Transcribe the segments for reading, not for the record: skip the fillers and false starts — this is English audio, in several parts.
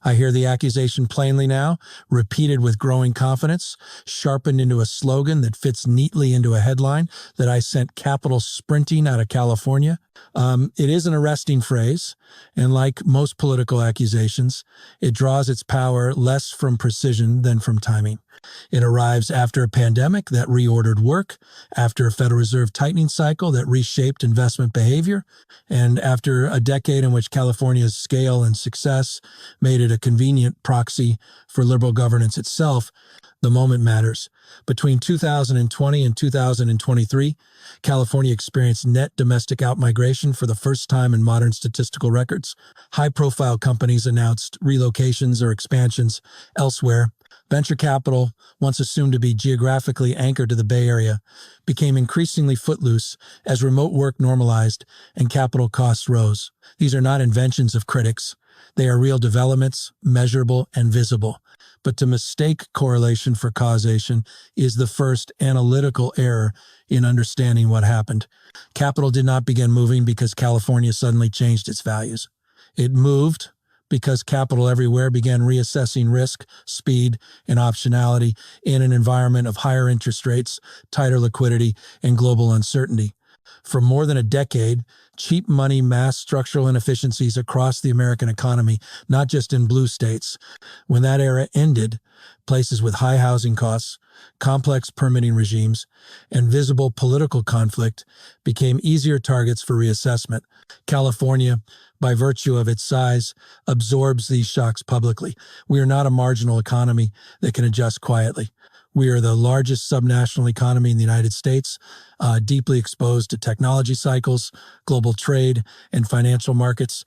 I hear the accusation plainly now, repeated with growing confidence, sharpened into a slogan that fits neatly into a headline that I sent capital sprinting out of California. It is an arresting phrase, and like most political accusations, it draws its power less from precision than from timing. It arrives after a pandemic that reordered work, after a Federal Reserve tightening cycle that reshaped investment behavior, and after a decade in which California's scale and success made it a convenient proxy for liberal governance itself. The moment matters. Between 2020 and 2023, California experienced net domestic outmigration for the first time in modern statistical records. High-profile companies announced relocations or expansions elsewhere. Venture capital, once assumed to be geographically anchored to the Bay Area, became increasingly footloose as remote work normalized and capital costs rose. These are not inventions of critics. They are real developments, measurable and visible. But to mistake correlation for causation is the first analytical error in understanding what happened. Capital did not begin moving because California suddenly changed its values. It moved because capital everywhere began reassessing risk, speed, and optionality in an environment of higher interest rates, tighter liquidity, and global uncertainty. For more than a decade, cheap money masked structural inefficiencies across the American economy, not just in blue states. When that era ended, places with high housing costs, complex permitting regimes, and visible political conflict became easier targets for reassessment. California, by virtue of its size, absorbs these shocks publicly. We are not a marginal economy that can adjust quietly. We are the largest subnational economy in the United States, deeply exposed to technology cycles, global trade, and financial markets.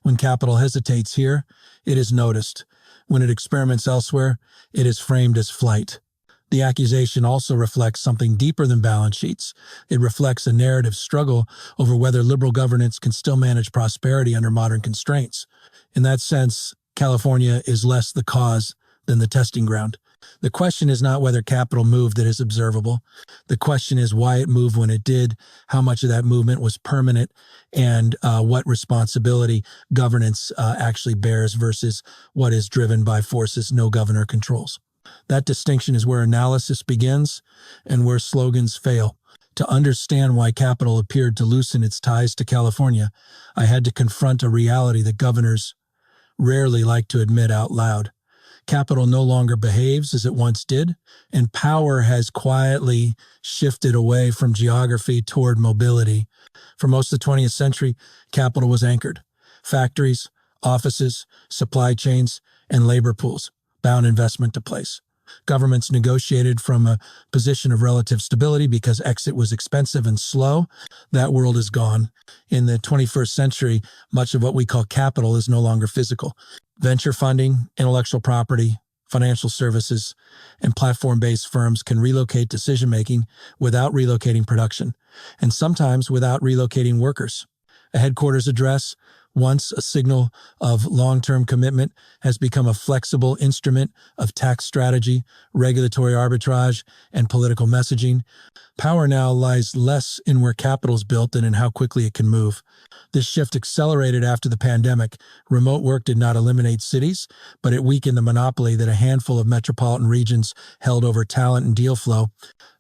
When capital hesitates here, it is noticed. When it experiments elsewhere, it is framed as flight. The accusation also reflects something deeper than balance sheets. It reflects a narrative struggle over whether liberal governance can still manage prosperity under modern constraints. In that sense, California is less the cause than the testing ground. The question is not whether capital moved that is observable. The question is why it moved when it did, how much of that movement was permanent, and what responsibility governance actually bears versus what is driven by forces no governor controls. That distinction is where analysis begins and where slogans fail. To understand why capital appeared to loosen its ties to California, I had to confront a reality that governors rarely like to admit out loud. Capital no longer behaves as it once did, and power has quietly shifted away from geography toward mobility. For most of the 20th century, capital was anchored. Factories, offices, supply chains, and labor pools bound investment to place. Governments negotiated from a position of relative stability because exit was expensive and slow. That world is gone. In the 21st century, much of what we call capital is no longer physical. Venture funding, intellectual property, financial services, and platform-based firms can relocate decision-making without relocating production, and sometimes without relocating workers. A headquarters address, once a signal of long-term commitment, has become a flexible instrument of tax strategy, regulatory arbitrage, and political messaging. Power now lies less in where capital is built than in how quickly it can move. This shift accelerated after the pandemic. Remote work did not eliminate cities, but it weakened the monopoly that a handful of metropolitan regions held over talent and deal flow.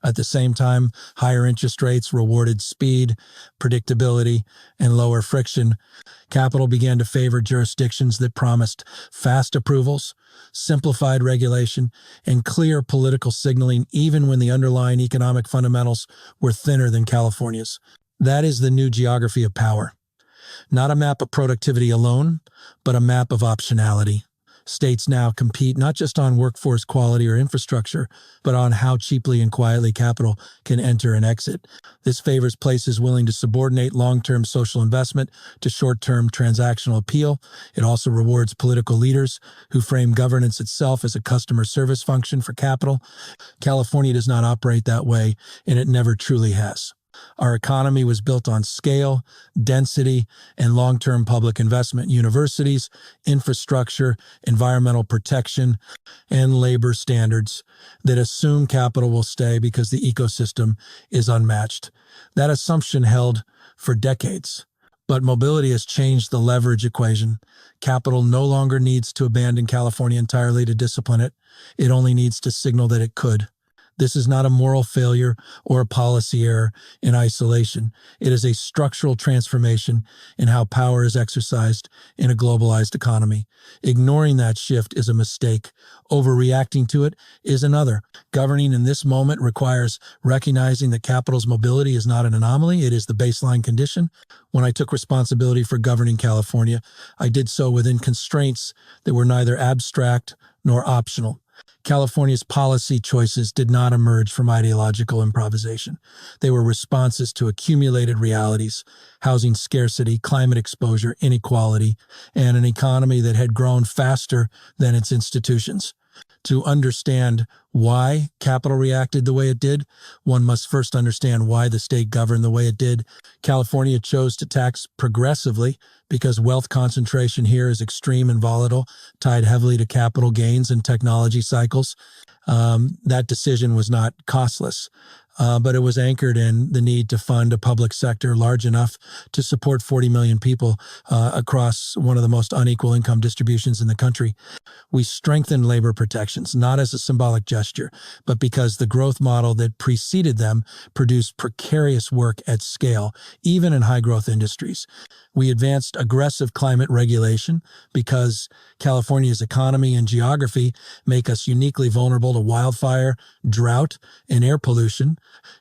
At the same time, higher interest rates rewarded speed, predictability, and lower friction. Capital began to favor jurisdictions that promised fast approvals, simplified regulation, and clear political signaling even when the underlying economic fundamentals were thinner than California's. That is the new geography of power. Not a map of productivity alone, but a map of optionality. States now compete not just on workforce quality or infrastructure, but on how cheaply and quietly capital can enter and exit. This favors places willing to subordinate long-term social investment to short-term transactional appeal. It also rewards political leaders who frame governance itself as a customer service function for capital. California does not operate that way, and it never truly has. Our economy was built on scale, density, and long-term public investment. Universities, infrastructure, environmental protection, and labor standards that assume capital will stay because the ecosystem is unmatched. That assumption held for decades. But mobility has changed the leverage equation. Capital no longer needs to abandon California entirely to discipline it. It only needs to signal that it could. This is not a moral failure or a policy error in isolation. It is a structural transformation in how power is exercised in a globalized economy. Ignoring that shift is a mistake. Overreacting to it is another. Governing in this moment requires recognizing that capital's mobility is not an anomaly. It is the baseline condition. When I took responsibility for governing California, I did so within constraints that were neither abstract nor optional. California's policy choices did not emerge from ideological improvisation. They were responses to accumulated realities: housing scarcity, climate exposure, inequality, and an economy that had grown faster than its institutions. To understand why capital reacted the way it did, one must first understand why the state governed the way it did. California chose to tax progressively because wealth concentration here is extreme and volatile, tied heavily to capital gains and technology cycles. That decision was not costless, but it was anchored in the need to fund a public sector large enough to support 40 million people across one of the most unequal income distributions in the country. We strengthened labor protections, not as a symbolic gesture, but because the growth model that preceded them produced precarious work at scale, even in high-growth industries. We advanced aggressive climate regulation because California's economy and geography make us uniquely vulnerable to wildfire, drought, and air pollution,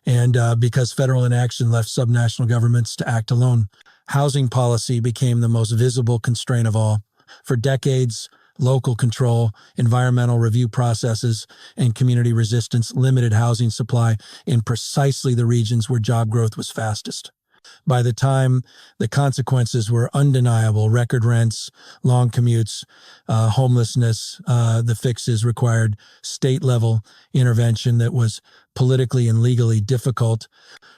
and because federal inaction left subnational governments to act alone. Housing policy became the most visible constraint of all. For decades, local control, environmental review processes, and community resistance limited housing supply in precisely the regions where job growth was fastest. By the time the consequences were undeniable: record rents, long commutes, homelessness, the fixes required state-level intervention that was politically and legally difficult.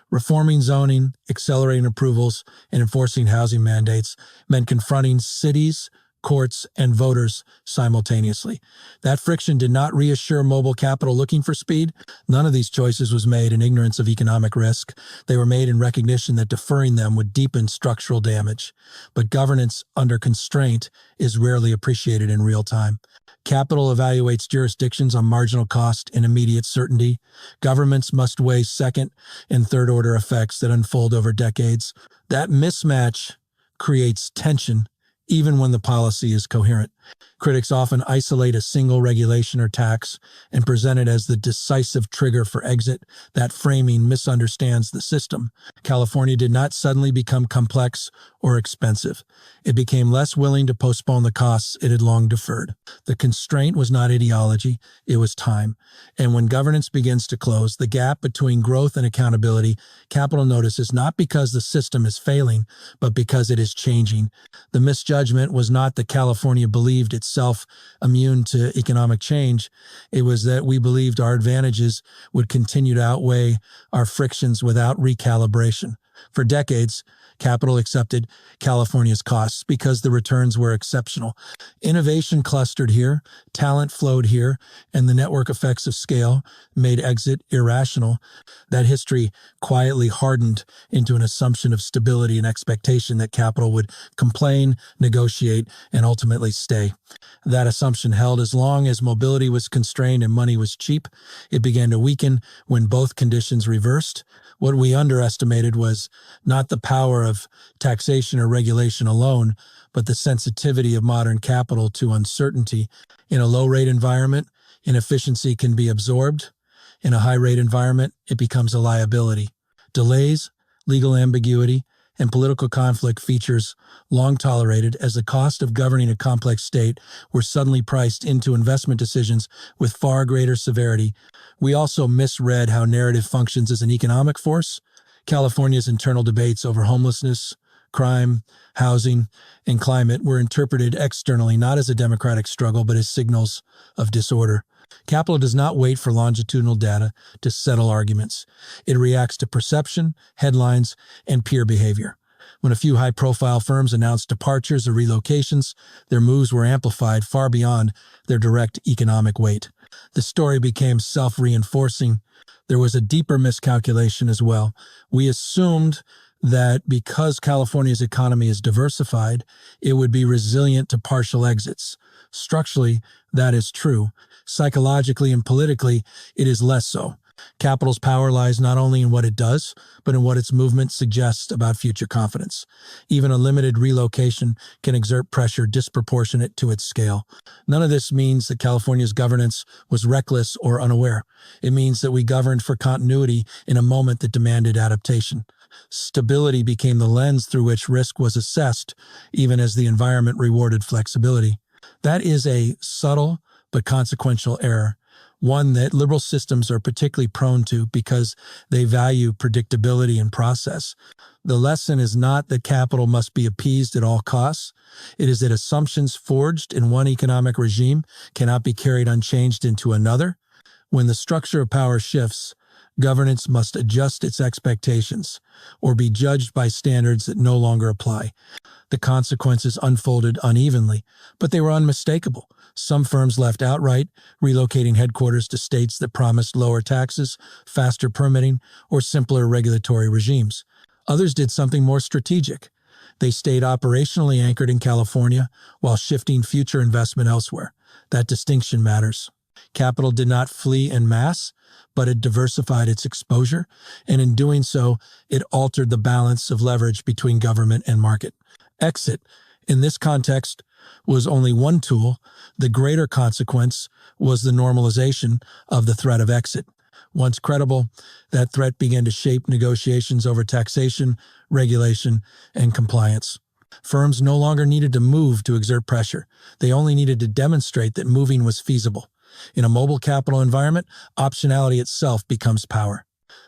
Reforming zoning, accelerating approvals, and enforcing housing mandates meant confronting cities, courts, and voters simultaneously. That friction did not reassure mobile capital looking for speed. None of these choices was made in ignorance of economic risk. They were made in recognition that deferring them would deepen structural damage. But governance under constraint is rarely appreciated in real time. Capital evaluates jurisdictions on marginal cost and immediate certainty. Governments must weigh second and third order effects that unfold over decades. That mismatch creates tension even when the policy is coherent. Critics often isolate a single regulation or tax and present it as the decisive trigger for exit. That framing misunderstands the system. California did not suddenly become complex or expensive. It became less willing to postpone the costs it had long deferred. The constraint was not ideology, it was time. And when governance begins to close the gap between growth and accountability, capital notices not because the system is failing, but because it is changing. The misjudgment was not that California believed itself immune to economic change. It was that we believed our advantages would continue to outweigh our frictions without recalibration. For decades, capital accepted California's costs because the returns were exceptional. Innovation clustered here, talent flowed here, and the network effects of scale made exit irrational. That history quietly hardened into an assumption of stability and expectation that capital would complain, negotiate, and ultimately stay. That assumption held as long as mobility was constrained and money was cheap. It began to weaken when both conditions reversed. What we underestimated was not the power of taxation or regulation alone, but the sensitivity of modern capital to uncertainty. In a low-rate environment, inefficiency can be absorbed. In a high-rate environment, it becomes a liability. Delays, legal ambiguity, and political conflict features long tolerated as the cost of governing a complex state were suddenly priced into investment decisions with far greater severity. We also misread how narrative functions as an economic force. California's internal debates over homelessness, crime, housing, and climate were interpreted externally not as a democratic struggle but as signals of disorder. Capital does not wait for longitudinal data to settle arguments. It reacts to perception, headlines, and peer behavior. When a few high-profile firms announced departures or relocations, their moves were amplified far beyond their direct economic weight. The story became self-reinforcing. There was a deeper miscalculation as well. We assumed that because California's economy is diversified, it would be resilient to partial exits. Structurally, that is true. Psychologically and politically, it is less so. Capital's power lies not only in what it does, but in what its movement suggests about future confidence. Even a limited relocation can exert pressure disproportionate to its scale. None of this means that California's governance was reckless or unaware. It means that we governed for continuity in a moment that demanded adaptation. Stability became the lens through which risk was assessed, even as the environment rewarded flexibility. That is a subtle but consequential error, one that liberal systems are particularly prone to because they value predictability and process. The lesson is not that capital must be appeased at all costs. It is that assumptions forged in one economic regime cannot be carried unchanged into another. When the structure of power shifts, governance must adjust its expectations or be judged by standards that no longer apply. The consequences unfolded unevenly, but they were unmistakable. Some firms left outright, relocating headquarters to states that promised lower taxes, faster permitting, or simpler regulatory regimes. Others did something more strategic. They stayed operationally anchored in California while shifting future investment elsewhere. That distinction matters. Capital did not flee en masse, but it diversified its exposure, and in doing so, it altered the balance of leverage between government and market. Exit, in this context, was only one tool. The greater consequence was the normalization of the threat of exit. Once credible, that threat began to shape negotiations over taxation, regulation, and compliance. Firms no longer needed to move to exert pressure. They only needed to demonstrate that moving was feasible. In a mobile capital environment, optionality itself becomes power.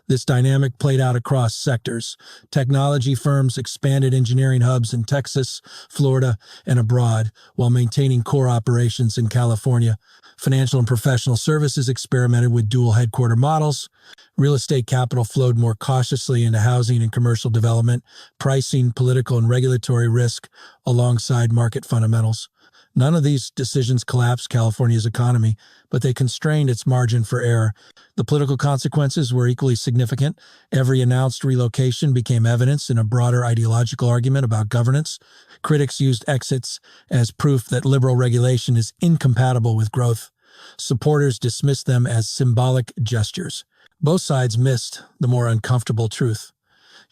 This dynamic played out across sectors. Technology firms expanded engineering hubs in Texas, Florida, and abroad, while maintaining core operations in California. Financial and professional services experimented with dual headquarter models. Real estate capital flowed more cautiously into housing and commercial development, pricing political and regulatory risk alongside market fundamentals. None of these decisions collapsed California's economy, but they constrained its margin for error. The political consequences were equally significant. Every announced relocation became evidence in a broader ideological argument about governance. Critics used exits as proof that liberal regulation is incompatible with growth. Supporters dismissed them as symbolic gestures. Both sides missed the more uncomfortable truth.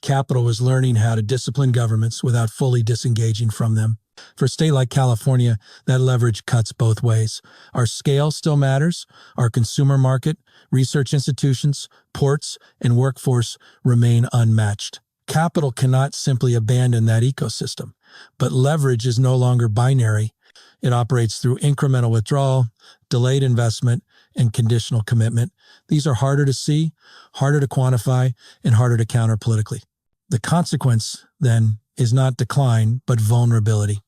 Capital was learning how to discipline governments without fully disengaging from them. For a state like California, that leverage cuts both ways. Our scale still matters. Our consumer market, research institutions, ports, and workforce remain unmatched. Capital cannot simply abandon that ecosystem. But leverage is no longer binary. It operates through incremental withdrawal, delayed investment, and conditional commitment. These are harder to see, harder to quantify, and harder to counter politically. The consequence, then, is not decline, but vulnerability.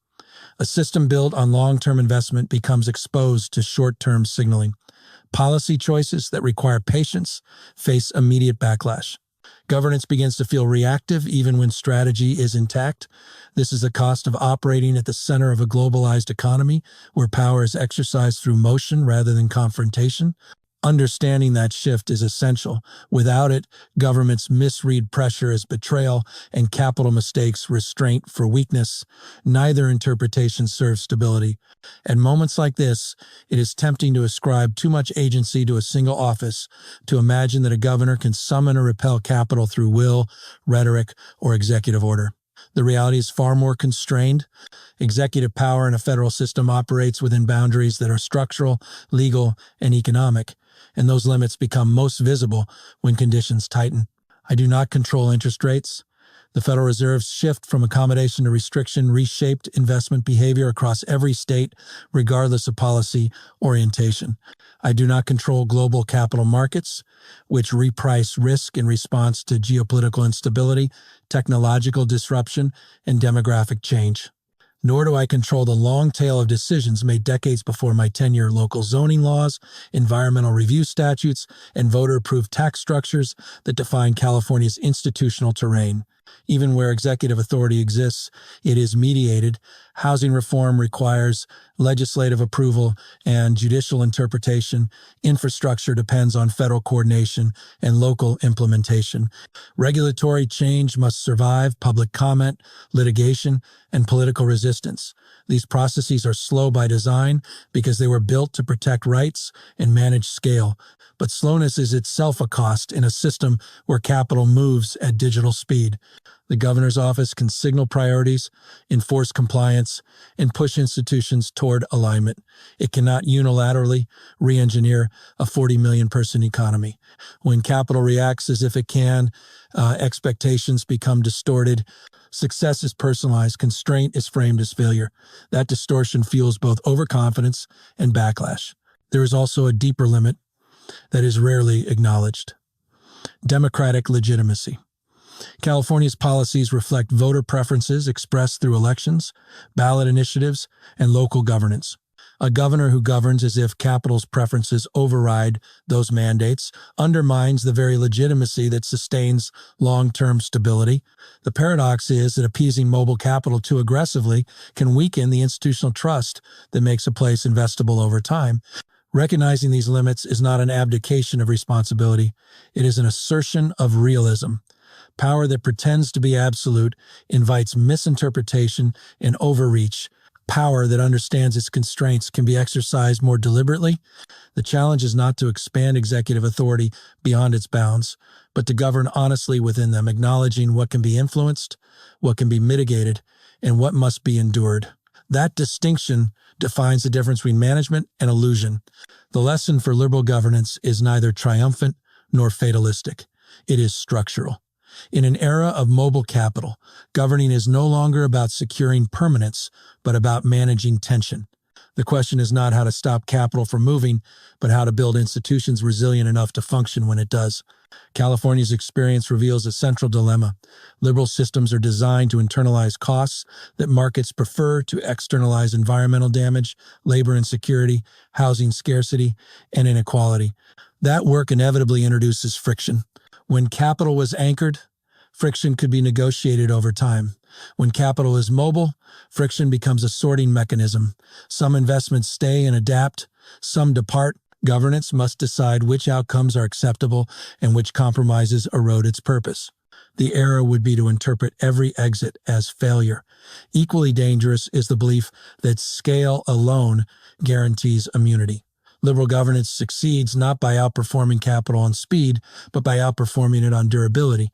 A system built on long-term investment becomes exposed to short-term signaling. Policy choices that require patience face immediate backlash. Governance begins to feel reactive even when strategy is intact. This is the cost of operating at the center of a globalized economy where power is exercised through motion rather than confrontation. Understanding that shift is essential. Without it, governments misread pressure as betrayal and capital mistakes restraint for weakness. Neither interpretation serves stability. At moments like this, it is tempting to ascribe too much agency to a single office, to imagine that a governor can summon or repel capital through will, rhetoric, or executive order. The reality is far more constrained. Executive power in a federal system operates within boundaries that are structural, legal, and economic, and those limits become most visible when conditions tighten. I do not control interest rates. The Federal Reserve's shift from accommodation to restriction reshaped investment behavior across every state, regardless of policy orientation. I do not control global capital markets, which reprice risk in response to geopolitical instability, technological disruption, and demographic change. Nor do I control the long tail of decisions made decades before my tenure: local zoning laws, environmental review statutes, and voter-approved tax structures that define California's institutional terrain. Even where executive authority exists, it is mediated. Housing reform requires legislative approval and judicial interpretation. Infrastructure depends on federal coordination and local implementation. Regulatory change must survive public comment, litigation, and political resistance. These processes are slow by design because they were built to protect rights and manage scale. But slowness is itself a cost in a system where capital moves at digital speed. The governor's office can signal priorities, enforce compliance, and push institutions toward alignment. It cannot unilaterally re-engineer a 40 million person economy. When capital reacts as if it can, expectations become distorted. Success is personalized. Constraint is framed as failure. That distortion fuels both overconfidence and backlash. There is also a deeper limit that is rarely acknowledged: democratic legitimacy. California's policies reflect voter preferences expressed through elections, ballot initiatives, and local governance. A governor who governs as if capital's preferences override those mandates undermines the very legitimacy that sustains long-term stability. The paradox is that appeasing mobile capital too aggressively can weaken the institutional trust that makes a place investable over time. Recognizing these limits is not an abdication of responsibility. It is an assertion of realism. Power that pretends to be absolute invites misinterpretation and overreach. Power that understands its constraints can be exercised more deliberately. The challenge is not to expand executive authority beyond its bounds, but to govern honestly within them, acknowledging what can be influenced, what can be mitigated, and what must be endured. That distinction defines the difference between management and illusion. The lesson for liberal governance is neither triumphant nor fatalistic. It is structural. In an era of mobile capital, governing is no longer about securing permanence, but about managing tension. The question is not how to stop capital from moving, but how to build institutions resilient enough to function when it does. California's experience reveals a central dilemma. Liberal systems are designed to internalize costs that markets prefer to externalize: environmental damage, labor insecurity, housing scarcity, and inequality. That work inevitably introduces friction. When capital was anchored, friction could be negotiated over time. When capital is mobile, friction becomes a sorting mechanism. Some investments stay and adapt, some depart. Governance must decide which outcomes are acceptable and which compromises erode its purpose. The error would be to interpret every exit as failure. Equally dangerous is the belief that scale alone guarantees immunity. Liberal governance succeeds not by outperforming capital on speed, but by outperforming it on durability.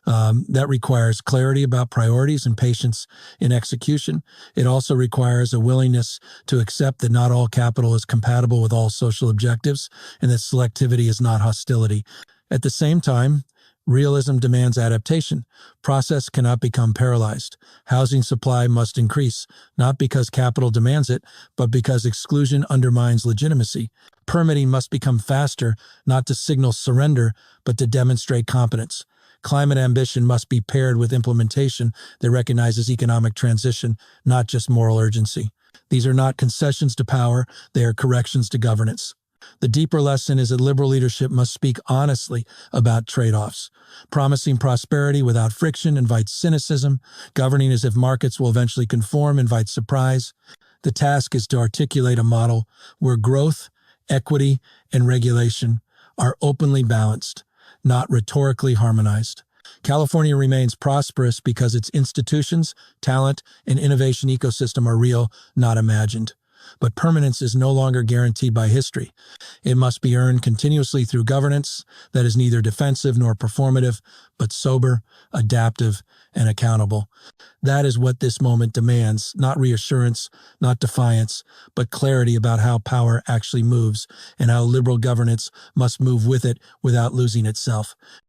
That requires clarity about priorities and patience in execution. It also requires a willingness to accept that not all capital is compatible with all social objectives, and that selectivity is not hostility. At the same time, realism demands adaptation. Process cannot become paralyzed. Housing supply must increase, not because capital demands it, but because exclusion undermines legitimacy. Permitting must become faster, not to signal surrender, but to demonstrate competence. Climate ambition must be paired with implementation that recognizes economic transition, not just moral urgency. These are not concessions to power, they are corrections to governance. The deeper lesson is that liberal leadership must speak honestly about trade-offs. Promising prosperity without friction invites cynicism. Governing as if markets will eventually conform invites surprise. The task is to articulate a model where growth, equity, and regulation are openly balanced, not rhetorically harmonized. California remains prosperous because its institutions, talent, and innovation ecosystem are real, not imagined. But permanence is no longer guaranteed by history. It must be earned continuously through governance that is neither defensive nor performative, but sober, adaptive, and accountable. That is what this moment demands: not reassurance, not defiance, but clarity about how power actually moves and how liberal governance must move with it without losing itself.